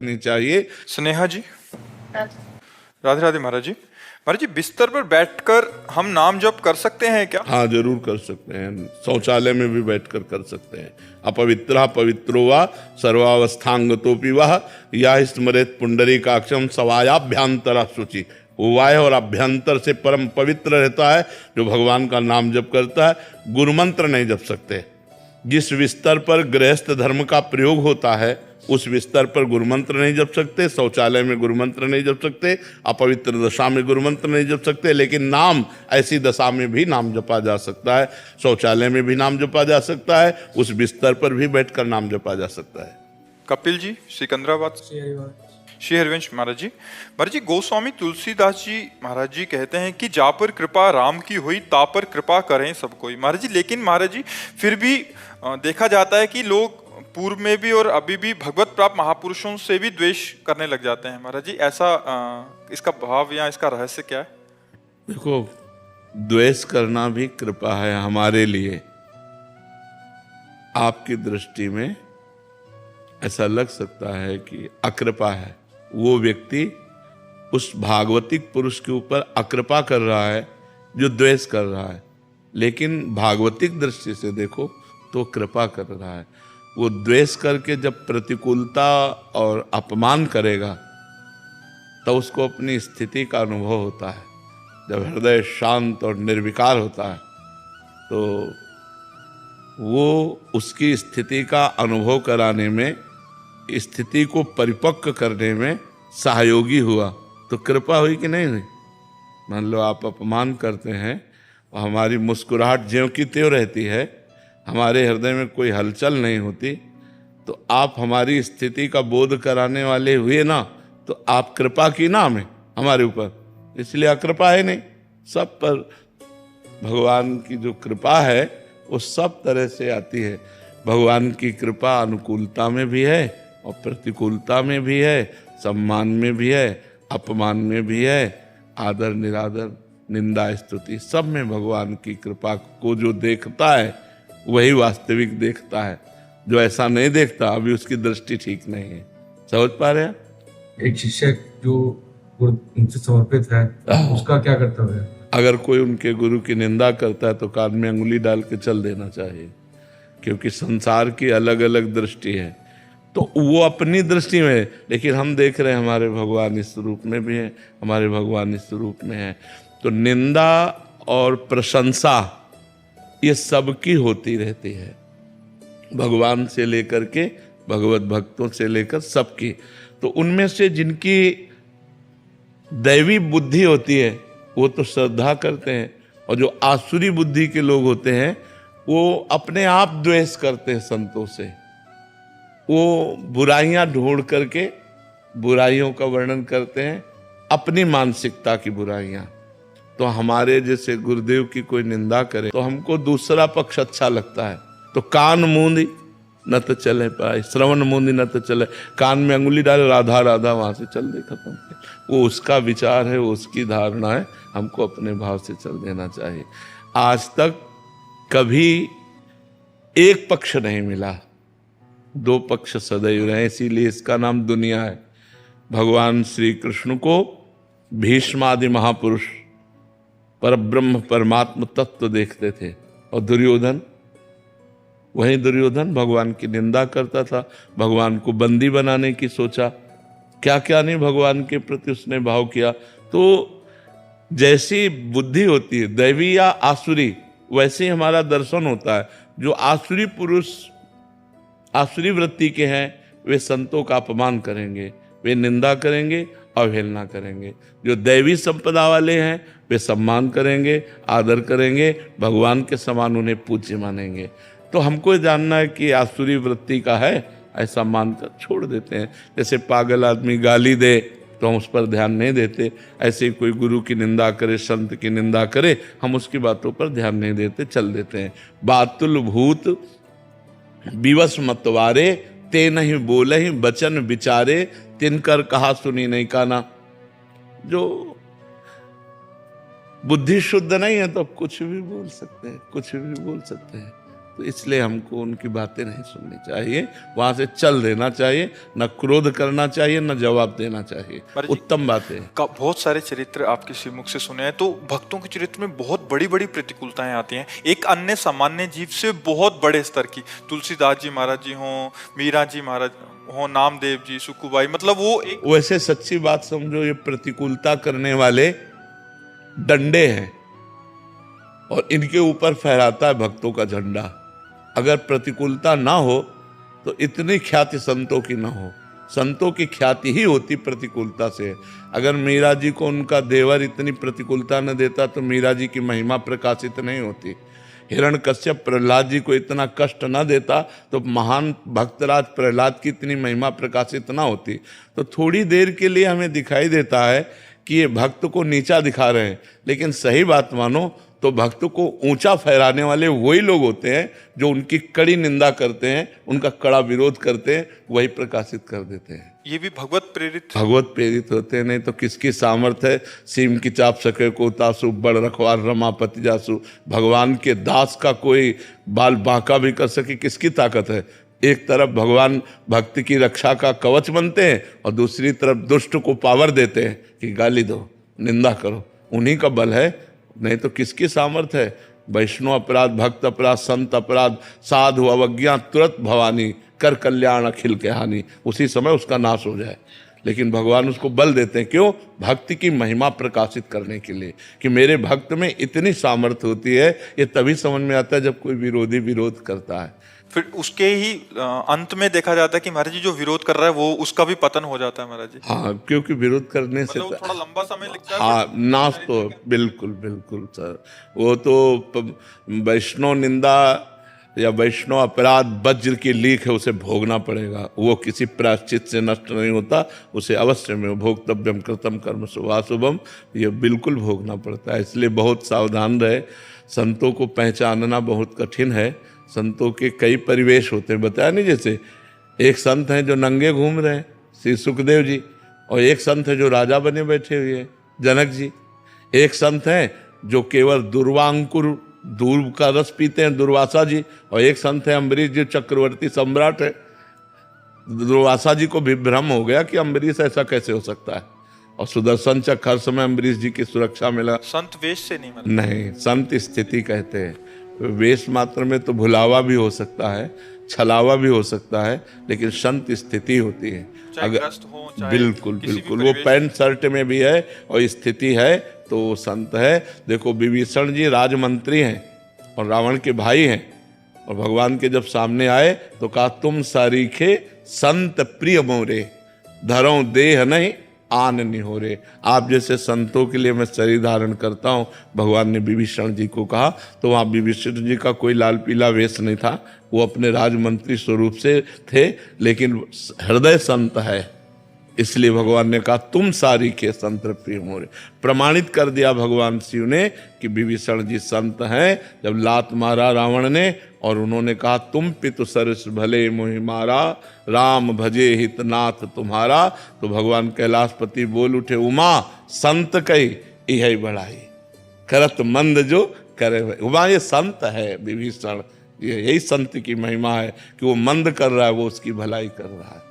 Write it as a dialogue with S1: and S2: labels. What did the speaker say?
S1: नहीं चाहिए।
S2: स्नेहा जी, राधे राधे महाराज जी। महाराज जी, बिस्तर पर बैठकर हम नाम जप कर सकते हैं क्या?
S1: हाँ, जरूर कर सकते हैं। शौचालय में भी बैठकर कर सकते हैं। अपवित्र पवित्रो वा सर्वावस्थांगतोपि वह या स्मरेत पुंडरीकाक्षम सवायाभ्यंतर शुचि। वाय और अभ्यंतर से परम पवित्र रहता है जो भगवान का नाम जप करता है। गुरुमंत्र नहीं जप सकते। जिस बिस्तर पर गृहस्थ धर्म का प्रयोग होता है उस बिस्तर पर गुरुमंत्र नहीं जप सकते। शौचालय में गुरुमंत्र नहीं जप सकते। अपवित्र दशा में गुरुमंत्र नहीं जप सकते। लेकिन नाम ऐसी दशा में भी नाम जपा जा सकता है। शौचालय में भी नाम जपा जा सकता है। उस बिस्तर पर भी बैठकर नाम जपा जा सकता है।
S2: कपिल जी, सिकंदराबाद। श्री हरिवंश महाराज जी। महाराज जी, गोस्वामी तुलसीदास जी महाराज जी कहते हैं कि जा पर कृपा राम की हुई ता पर कृपा करें सब कोई। महाराज जी, लेकिन महाराज जी फिर भी देखा जाता है कि लोग पूर्व में भी और अभी भी भगवत प्राप्त महापुरुषों से भी द्वेष करने लग जाते हैं। महाराज जी, ऐसा इसका भाव या इसका रहस्य क्या है?
S1: देखो, द्वेष करना भी कृपा है हमारे लिए। आपकी दृष्टि में ऐसा लग सकता है कि अकृपा है। वो व्यक्ति उस भागवतिक पुरुष के ऊपर अकृपा कर रहा है जो द्वेष कर रहा है। लेकिन भागवतिक दृष्टि से देखो तो कृपा कर रहा है। वो द्वेष करके जब प्रतिकूलता और अपमान करेगा तो उसको अपनी स्थिति का अनुभव होता है। जब हृदय शांत और निर्विकार होता है तो वो उसकी स्थिति का अनुभव कराने में, स्थिति को परिपक्व करने में सहयोगी हुआ तो कृपा हुई कि नहीं? मान लो आप अपमान करते हैं और हमारी मुस्कुराहट ज्यों की त्यों रहती है, हमारे हृदय में कोई हलचल नहीं होती, तो आप हमारी स्थिति का बोध कराने वाले हुए ना, तो आप कृपा की ना हमें हमारे ऊपर। इसलिए अकृपा है नहीं। सब पर भगवान की जो कृपा है वो सब तरह से आती है। भगवान की कृपा अनुकूलता में भी है और प्रतिकूलता में भी है, सम्मान में भी है, अपमान में भी है, आदर निरादर, निंदा स्तुति, सब में भगवान की कृपा को जो देखता है वही वास्तविक देखता है। जो ऐसा नहीं देखता अभी उसकी दृष्टि ठीक नहीं है। समझ पा रहे हैं?
S3: एक शिष्य जो उनसे समर्पित है उसका क्या कर्तव्य है?
S1: अगर कोई उनके गुरु की निंदा करता है तो कान में अंगुली डाल के चल देना चाहिए, क्योंकि संसार की अलग अलग दृष्टि है। तो वो अपनी दृष्टि में है, लेकिन हम देख रहे हैं हमारे भगवान इस रूप में भी है, हमारे भगवान इस रूप में है। तो निंदा और प्रशंसा ये सबकी होती रहती है, भगवान से लेकर के भगवत भक्तों से लेकर सबकी। तो उनमें से जिनकी दैवी बुद्धि होती है वो तो श्रद्धा करते हैं, और जो आसुरी बुद्धि के लोग होते हैं वो अपने आप द्वेष करते हैं संतों से। वो बुराइयां ढूंढ करके बुराइयों का वर्णन करते हैं, अपनी मानसिकता की बुराइयां। तो हमारे जैसे गुरुदेव की कोई निंदा करे तो हमको दूसरा पक्ष अच्छा लगता है। तो कान मूंदी न तो चले पाए, श्रवण मूंदी न तो चले, कान में अंगुली डाले राधा राधा, वहां से चल दे, खत्म। वो उसका विचार है, वो उसकी धारणा है, हमको अपने भाव से चल देना चाहिए। आज तक कभी एक पक्ष नहीं मिला, दो पक्ष सदैव रहे, इसीलिए इसका नाम दुनिया है। भगवान श्री कृष्ण को भीष्मादि महापुरुष परब्रह्म परमात्म तत्व देखते थे, और दुर्योधन, वही दुर्योधन भगवान की निंदा करता था, भगवान को बंदी बनाने की सोचा, क्या क्या नहीं भगवान के प्रति उसने भाव किया। तो जैसी बुद्धि होती है दैवी या आसुरी, वैसे ही हमारा दर्शन होता है। जो आसुरी पुरुष आसुरी वृत्ति के हैं वे संतों का अपमान करेंगे, वे निंदा करेंगे, अवहेलना करेंगे। जो दैवी संपदा वाले हैं वे सम्मान करेंगे, आदर करेंगे, भगवान के समान उन्हें पूज्य मानेंगे। तो हमको जानना है कि आसुरी वृत्ति का है, ऐसा मानकर छोड़ देते हैं। जैसे पागल आदमी गाली दे तो हम उस पर ध्यान नहीं देते, ऐसे ही कोई गुरु की निंदा करे, संत की निंदा करे, हम उसकी बातों पर ध्यान नहीं देते, चल देते हैं। बातुल भूत विवश मतवारे, ते नहीं बोले ही बचन विचारे, तिनकर कहा सुनी नहीं काना। जो बुद्धि शुद्ध नहीं है तो कुछ भी बोल सकते हैं, कुछ भी बोल सकते हैं। तो इसलिए हमको उनकी बातें नहीं सुननी चाहिए, वहाँ से चल देना चाहिए, न क्रोध करना चाहिए, न जवाब देना चाहिए।
S2: महाराज जी,
S1: उत्तम बातें
S2: बहुत सारे चरित्र आपके श्रीमुख से सुने हैं, तो भक्तों के चरित्र में बहुत बड़ी बड़ी प्रतिकूलताएं आती हैं। एक अन्य सामान्य जीव से बहुत बड़े स्तर की, तुलसीदास जी महाराज जी हों, मीरा जी महाराज हो, नामदेव जी, सुखुबाई, मतलब वो एक
S1: वैसे सच्ची बात समझो, ये प्रतिकूलता करने वाले डंडे हैं और इनके ऊपर फहराता है भक्तों का झंडा। अगर प्रतिकूलता ना हो तो इतनी ख्याति संतों की ना हो। संतों की ख्याति ही होती प्रतिकूलता से। अगर मीरा जी को उनका देवर इतनी प्रतिकूलता न देता तो मीरा जी की महिमा प्रकाशित नहीं होती। हिरण्यकश्यप प्रहलाद जी को इतना कष्ट न देता तो महान भक्तराज प्रहलाद की इतनी महिमा प्रकाशित ना होती। तो थोड़ी देर के लिए हमें दिखाई देता है कि ये भक्त को नीचा दिखा रहे हैं, लेकिन सही बात मानो तो भक्त को ऊंचा फहराने वाले वही लोग होते हैं जो उनकी कड़ी निंदा करते हैं, उनका कड़ा विरोध करते हैं, वही प्रकाशित कर देते हैं।
S2: ये भी भगवत
S1: प्रेरित होते हैं। नहीं तो किसकी सामर्थ्य है सीम की चाप सके को तासु, बड़ रखवार रमापति जासु। भगवान के दास का कोई बाल बांका भी कर सके, किसकी ताकत है? एक तरफ भगवान भक्ति की रक्षा का कवच बनते हैं और दूसरी तरफ दुष्ट को पावर देते हैं कि गाली दो, निंदा करो, उन्हीं का बल है, नहीं तो किसकी सामर्थ्य है? वैष्णव अपराध, भक्त अपराध, संत अपराध, साधु अवज्ञा, तुरंत भवानी कर कल्याण अखिल के हानि, उसी समय उसका नाश हो जाए। लेकिन भगवान उसको बल देते हैं, क्यों? भक्ति की महिमा प्रकाशित करने के लिए कि मेरे भक्त में इतनी सामर्थ्य होती है। ये तभी समझ में आता है जब कोई विरोधी विरोध करता है।
S2: फिर उसके ही अंत में देखा जाता है कि महाराज जी जो विरोध कर रहा है वो उसका भी पतन हो जाता है महाराज जी।
S1: हाँ, क्योंकि विरोध करने से
S2: मतलब थोड़ा लंबा समय लगता है।
S1: हाँ, नाश तो बिल्कुल बिल्कुल सर। वो तो वैष्णव निंदा या वैष्णव अपराध वज्र की लीक है, उसे भोगना पड़ेगा। वो किसी प्रायश्चित से नष्ट नहीं होता, उसे अवश्य में भोक्तव्यम कृतम कर्म शुभाशुभम, ये बिल्कुल भोगना पड़ता है। इसलिए बहुत सावधान रहे। संतों को पहचानना बहुत कठिन है। संतों के कई परिवेश होते हैं, बताया नहीं। जैसे एक संत हैं जो नंगे घूम रहे हैं, श्री सुखदेव जी, और एक संत है जो राजा बने बैठे हुए हैं, जनक जी। एक संत हैं जो केवल दुर्वांकुर दूर का रस पीते हैं, दुर्वासा जी, और एक संत है अम्बरीश जी, चक्रवर्ती सम्राट है। दुर्वासा जी को भी भ्रम हो गया कि अम्बरीश ऐसा कैसे हो सकता है, और सुदर्शन चक्र हर समय अम्बरीश जी की सुरक्षा मिला।
S2: संत वेश से
S1: नहीं, संत स्थिति कहते हैं। वेश मात्र में तो भुलावा भी हो सकता है, छलावा भी हो सकता है, लेकिन संत स्थिति होती है। अगर बिल्कुल बिल्कुल वो पैंट शर्ट में भी है और स्थिति है तो वो संत है। देखो विभीषण जी राजमंत्री हैं और रावण के भाई हैं, और भगवान के जब सामने आए तो कहा तुम सारीखे संत प्रिय मोरे, धरो देह नहीं आन निहोरे। आप जैसे संतों के लिए मैं शरीर धारण करता हूँ, भगवान ने विभीषण जी को कहा। तो वहाँ विभीषण जी का कोई लाल पीला वेश नहीं था, वो अपने राजमंत्री स्वरूप से थे, लेकिन हृदय संत है। इसलिए भगवान ने कहा तुम सारी के संत प्रिय मोरे। प्रमाणित कर दिया भगवान शिव ने कि विभीषण जी संत हैं। जब लात मारा रावण ने और उन्होंने कहा तुम पितु सरस भले मोहि मारा, राम भजे हितनाथ तुम्हारा, तो भगवान कैलाशपति बोल उठे उमा संत कही यही बढ़ाई, करत मंद जो करे। उमा ये संत है विभीषण, यही संत की महिमा है कि वो मंद कर रहा है, वो उसकी भलाई कर रहा है।